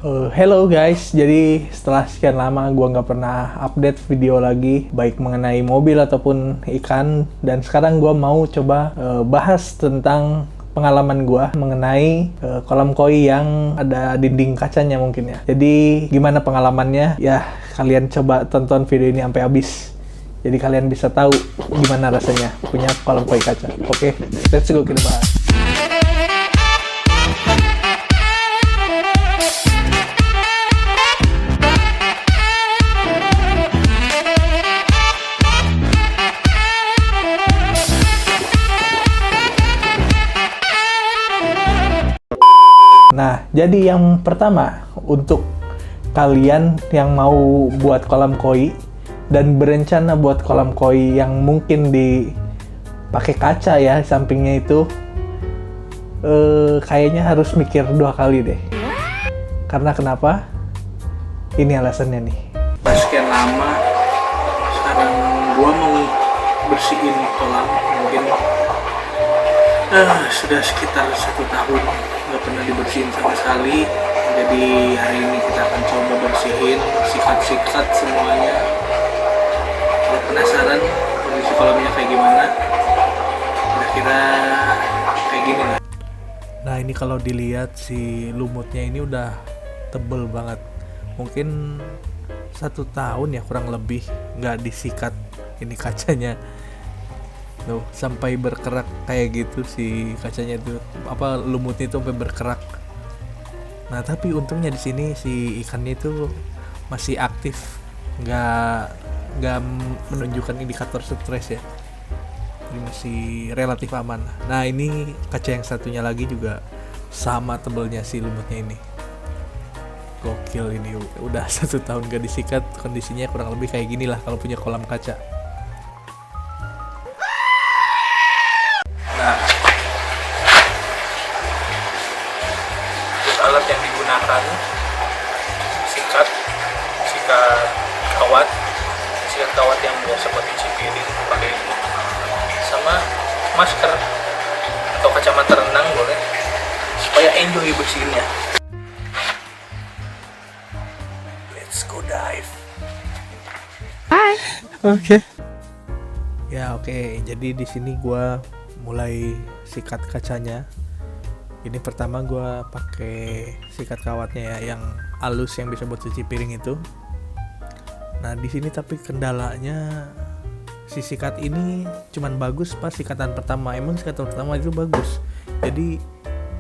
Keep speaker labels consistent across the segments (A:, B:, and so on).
A: Hello guys, jadi setelah sekian lama gue nggak pernah update video lagi, baik mengenai mobil ataupun ikan, dan sekarang gue mau coba bahas tentang pengalaman gue mengenai kolam koi yang ada dinding kacanya mungkin ya. Jadi gimana pengalamannya? Ya kalian coba tonton video ini sampai habis. Jadi kalian bisa tahu gimana rasanya punya kolam koi kaca. Oke, let's go kita bahas. Nah, jadi yang pertama untuk kalian yang mau buat kolam koi dan berencana buat kolam koi yang mungkin dipakai kaca ya sampingnya itu, kayaknya harus mikir 2 kali deh. Karena kenapa? Ini alasannya nih. Sekian lama, sekarang gua mau bersihin kolam mungkin sudah sekitar 1 tahun nggak pernah dibersihin sama sekali. Jadi hari ini kita akan coba bersihin, sikat-sikat semuanya. Kalau penasaran kondisi kolamnya kayak gimana, kira-kira kayak gini lah. Nah ini kalau dilihat si lumutnya ini udah tebel banget. Mungkin 1 tahun ya kurang lebih nggak disikat ini kacanya. Tuh, sampai berkerak kayak gitu si kacanya itu, lumutnya itu sampai berkerak. Nah tapi untungnya di sini si ikannya itu masih aktif, nggak menunjukkan indikator stres ya, jadi masih relatif aman. Nah ini kaca yang satunya lagi juga sama tebelnya si lumutnya ini. Gokil, ini udah 1 tahun gak disikat, kondisinya kurang lebih kayak gini lah kalau punya kolam kaca. Alat yang digunakan sikat kawat yang biasa buat cuci piring pakai ini, sama masker atau kacamata renang boleh, supaya enjoy bersihinnya. Let's go dive. Hai. Oke. Ya oke. Jadi di sini gua mulai sikat kacanya. Ini pertama gue pakai sikat kawatnya ya, yang halus yang bisa buat cuci piring itu. Nah di sini tapi kendalanya si sikat ini cuman bagus pas sikatan pertama. Emang sikatan pertama itu bagus, jadi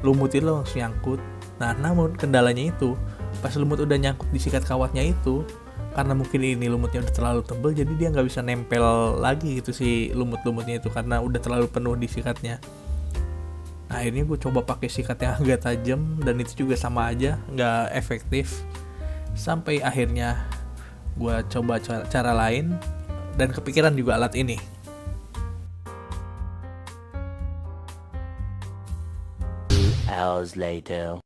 A: lumut itu langsung nyangkut. Nah namun kendalanya itu pas lumut udah nyangkut di sikat kawatnya itu, karena mungkin ini lumutnya udah terlalu tebal, jadi dia nggak bisa nempel lagi gitu si lumutnya itu, karena udah terlalu penuh di sikatnya. Nah ini gue coba pakai sikat yang agak tajam, dan itu juga sama aja nggak efektif. Sampai akhirnya gue coba cara lain, dan kepikiran juga alat ini.
B: Hours later.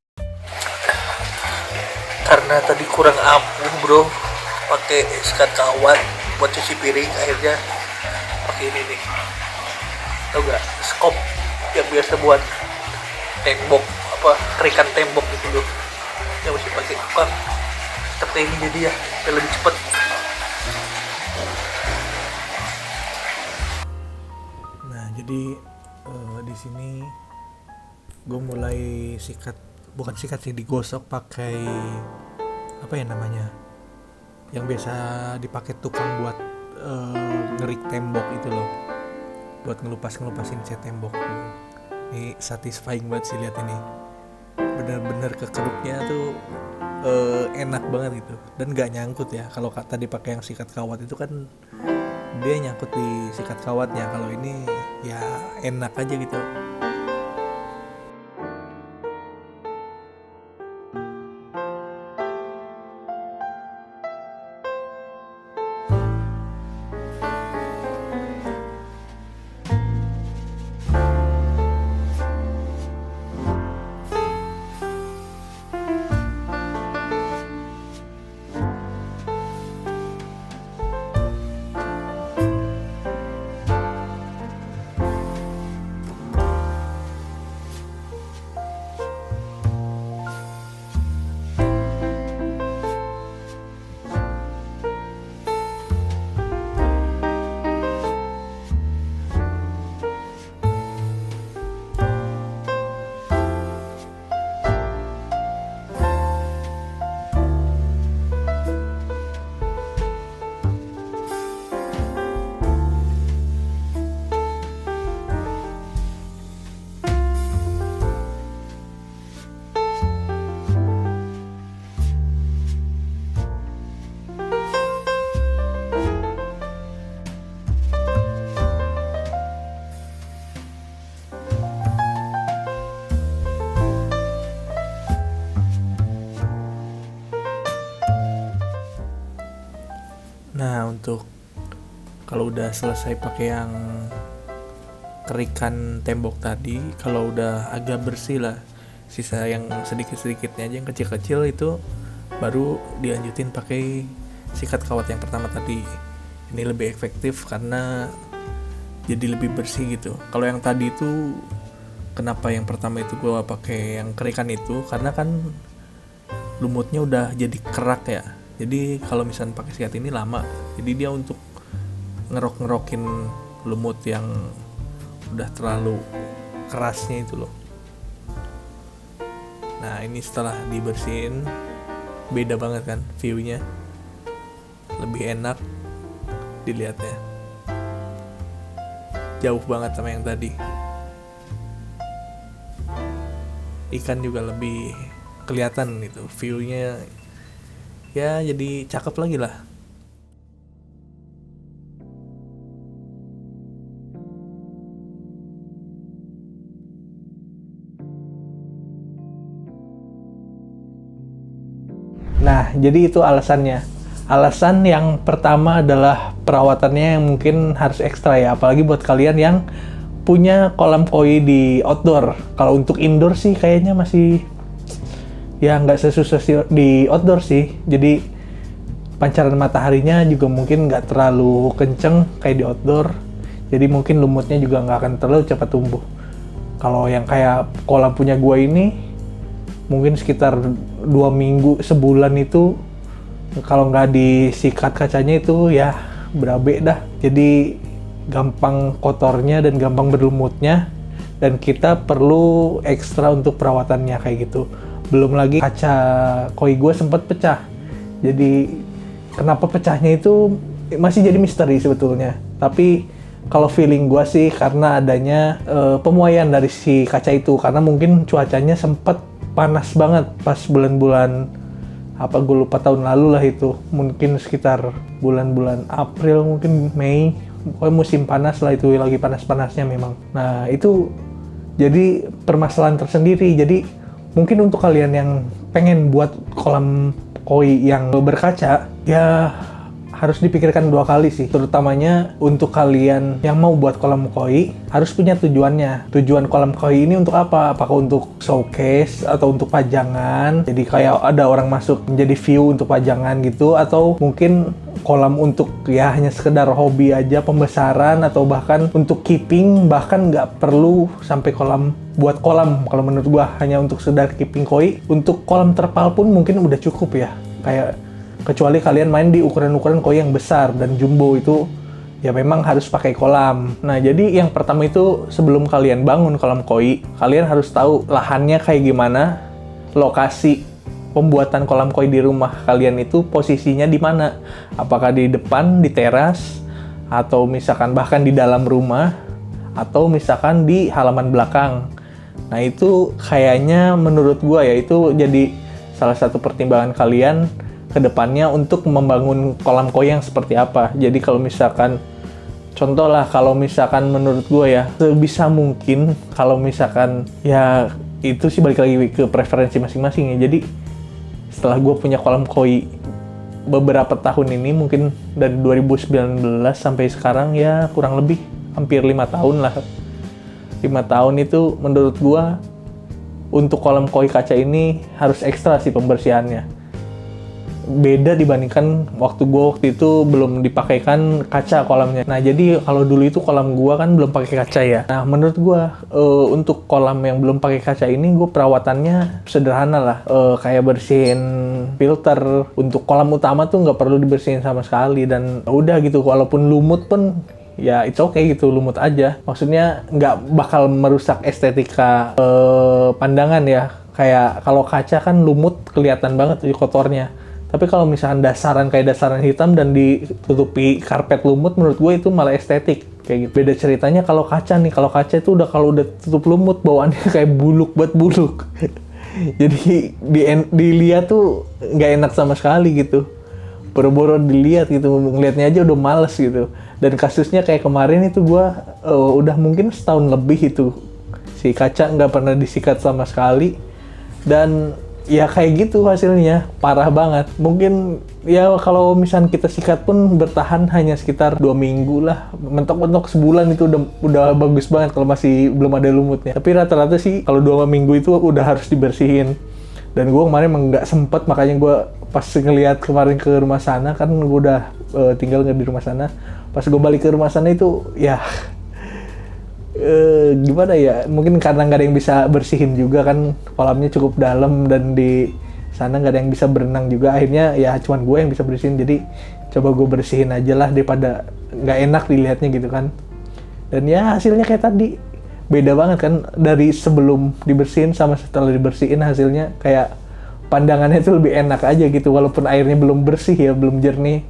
A: Karena tadi kurang ampuh bro, pakai sikat kawat buat cuci piring, akhirnya pakai ini nih. Tau gak? Skop yang biasa buat tembok, kerikan tembok gitu loh, yang mesti pakai seperti ini, jadi ya biar lebih cepat. Nah jadi di sini gue mulai bukan sikat sih, digosok pakai apa ya namanya, yang biasa dipakai tukang buat ngerik tembok itu loh, buat ngelupasin cat tembok. Ini satisfying banget sih lihat ini, bener-bener kekeruknya tuh enak banget gitu, dan gak nyangkut ya. Kalau tadi pakai yang sikat kawat itu kan dia nyangkut di sikat kawatnya, kalau ini ya enak aja gitu. Nah, untuk kalau udah selesai pakai yang kerikan tembok tadi, kalau udah agak bersih lah, sisa yang sedikit-sedikitnya aja yang kecil-kecil itu baru dilanjutin pakai sikat kawat yang pertama tadi. Ini lebih efektif karena jadi lebih bersih gitu. Kalau yang tadi itu, kenapa yang pertama itu gue pakai yang kerikan itu, karena kan lumutnya udah jadi kerak ya. Jadi kalau misalnya pakai sikat ini lama, jadi dia untuk ngerok-ngerokin lumut yang udah terlalu kerasnya itu loh. Nah, ini setelah dibersihin beda banget kan view-nya, lebih enak dilihatnya, jauh banget sama yang tadi. Ikan juga lebih kelihatan gitu view-nya, ya jadi cakep lagi lah. Nah, jadi itu alasannya. Alasan yang pertama adalah perawatannya yang mungkin harus ekstra ya, apalagi buat kalian yang punya kolam koi di outdoor. Kalau untuk indoor sih kayaknya masih ya nggak sesusah di outdoor sih. Jadi pancaran mataharinya juga mungkin nggak terlalu kenceng kayak di outdoor. Jadi mungkin lumutnya juga nggak akan terlalu cepat tumbuh. Kalau yang kayak kolam punya gua ini, mungkin sekitar 2 minggu, sebulan itu kalau nggak disikat kacanya itu ya berabe dah. Jadi gampang kotornya dan gampang berlumutnya, dan kita perlu ekstra untuk perawatannya kayak gitu. Belum lagi kaca koi gue sempat pecah. Jadi kenapa pecahnya itu masih jadi misteri sebetulnya. Tapi kalau feeling gue sih karena adanya pemuaian dari si kaca itu, karena mungkin cuacanya sempat panas banget pas bulan-bulan gue lupa tahun lalu lah itu, mungkin sekitar bulan-bulan April mungkin Mei, pokoknya musim panas lah itu, lagi panas-panasnya memang. Nah itu jadi permasalahan tersendiri. Jadi mungkin untuk kalian yang pengen buat kolam koi yang berkaca, ya harus dipikirkan 2 kali sih, terutamanya untuk kalian yang mau buat kolam koi, harus punya tujuannya. Tujuan kolam koi ini untuk apa? Apakah untuk showcase atau untuk pajangan? Jadi kayak ada orang masuk menjadi view untuk pajangan gitu, atau mungkin kolam untuk ya hanya sekedar hobi aja, pembesaran, atau bahkan untuk keeping, bahkan nggak perlu sampai kolam buat kolam. Kalau menurut gua hanya untuk sekedar keeping koi, untuk kolam terpal pun mungkin udah cukup ya. Kayak kecuali kalian main di ukuran-ukuran koi yang besar dan jumbo, itu ya memang harus pakai kolam. Nah, jadi yang pertama itu sebelum kalian bangun kolam koi, kalian harus tahu lahannya kayak gimana, lokasi pembuatan kolam koi di rumah kalian itu posisinya di mana. Apakah di depan, di teras, atau misalkan bahkan di dalam rumah, atau misalkan di halaman belakang. Nah, itu kayaknya menurut gua ya itu jadi salah satu pertimbangan kalian ke depannya untuk membangun kolam koi yang seperti apa. Jadi kalau misalkan contoh lah, kalau misalkan menurut gue ya, sebisa mungkin kalau misalkan ya itu sih balik lagi ke preferensi masing-masing ya. Jadi setelah gue punya kolam koi beberapa tahun ini, mungkin dari 2019 sampai sekarang ya kurang lebih hampir 5 tahun lah. 5 tahun itu menurut gue untuk kolam koi kaca ini harus ekstra sih pembersihannya. Beda dibandingkan waktu itu belum dipakaikan kaca kolamnya. Nah, jadi kalau dulu itu kolam gua kan belum pakai kaca ya. Nah, menurut gua untuk kolam yang belum pakai kaca ini, gua perawatannya sederhana lah. Kayak bersihin filter. Untuk kolam utama tuh nggak perlu dibersihin sama sekali, dan udah gitu. Walaupun lumut pun ya it's okay gitu, lumut aja. Maksudnya nggak bakal merusak estetika pandangan ya. Kayak kalau kaca kan lumut kelihatan banget tuh kotornya. Tapi kalau misalkan dasaran kayak dasaran hitam dan ditutupi karpet lumut, menurut gue itu malah estetik kayak gitu. Beda ceritanya kalau kaca nih. Kalau kaca itu kalau udah tutup lumut, bawaannya kayak buluk buat buluk. Jadi dilihat tuh nggak enak sama sekali gitu. Boro-boro dilihat gitu, ngelihatnya aja udah males gitu. Dan kasusnya kayak kemarin itu gue udah mungkin setahun lebih itu si kaca nggak pernah disikat sama sekali. Dan ya kayak gitu hasilnya, parah banget. Mungkin ya kalau misalnya kita sikat pun bertahan hanya sekitar 2 minggu lah, mentok-mentok sebulan itu udah bagus banget kalau masih belum ada lumutnya. Tapi rata-rata sih kalau 2 minggu itu udah harus dibersihin. Dan gue kemarin emang nggak sempet, makanya gue pas ngeliat kemarin ke rumah sana, kan gue udah tinggal nggak di rumah sana. Pas gue balik ke rumah sana itu ya gimana ya, mungkin karena nggak ada yang bisa bersihin juga kan, kolamnya cukup dalam dan di sana nggak ada yang bisa berenang juga, akhirnya ya cuman gue yang bisa bersihin. Jadi coba gue bersihin aja lah daripada nggak enak dilihatnya gitu kan. Dan ya hasilnya kayak tadi, beda banget kan dari sebelum dibersihin sama setelah dibersihin, hasilnya kayak pandangannya itu lebih enak aja gitu, walaupun airnya belum bersih ya, belum jernih.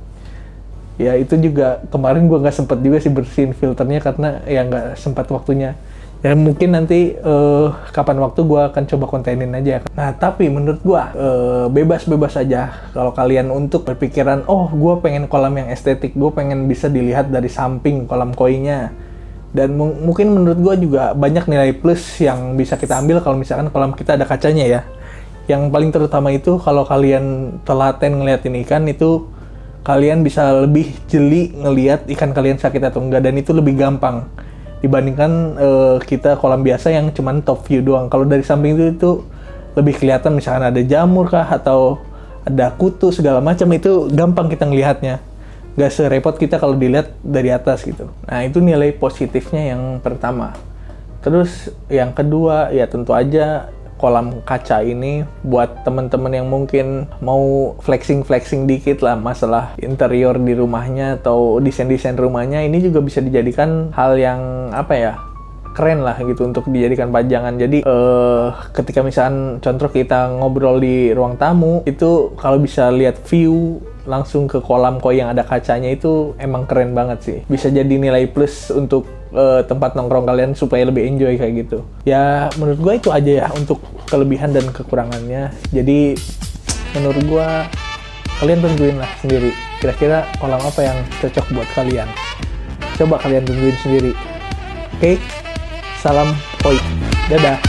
A: Ya itu juga kemarin gue nggak sempet juga sih bersihin filternya karena ya nggak sempat waktunya. Ya mungkin nanti kapan waktu gue akan coba kontenin aja. Nah tapi menurut gue bebas-bebas aja kalau kalian untuk berpikiran, oh gue pengen kolam yang estetik, gue pengen bisa dilihat dari samping kolam koinya. Dan mungkin menurut gue juga banyak nilai plus yang bisa kita ambil kalau misalkan kolam kita ada kacanya ya. Yang paling terutama itu kalau kalian telaten ngeliatin ikan itu, kalian bisa lebih jeli ngeliat ikan kalian sakit atau enggak, dan itu lebih gampang dibandingkan kita kolam biasa yang cuman top view doang. Kalau dari samping itu lebih kelihatan misalkan ada jamur kah atau ada kutu segala macam, itu gampang kita ngelihatnya. Gak serepot kita kalau dilihat dari atas gitu. Nah itu nilai positifnya yang pertama. Terus yang kedua ya tentu aja kolam kaca ini buat teman-teman yang mungkin mau flexing dikit lah masalah interior di rumahnya atau desain rumahnya, ini juga bisa dijadikan hal yang apa ya, keren lah gitu untuk dijadikan pajangan. Jadi ketika misalkan contoh kita ngobrol di ruang tamu itu, kalau bisa lihat view langsung ke kolam koi yang ada kacanya, itu emang keren banget sih. Bisa jadi nilai plus untuk tempat nongkrong kalian supaya lebih enjoy kayak gitu. Ya menurut gue itu aja ya untuk kelebihan dan kekurangannya. Jadi menurut gue kalian tentuin lah sendiri kira-kira kolam apa yang cocok buat kalian. Coba kalian tentuin sendiri. Oke? Salam koi. Dadah.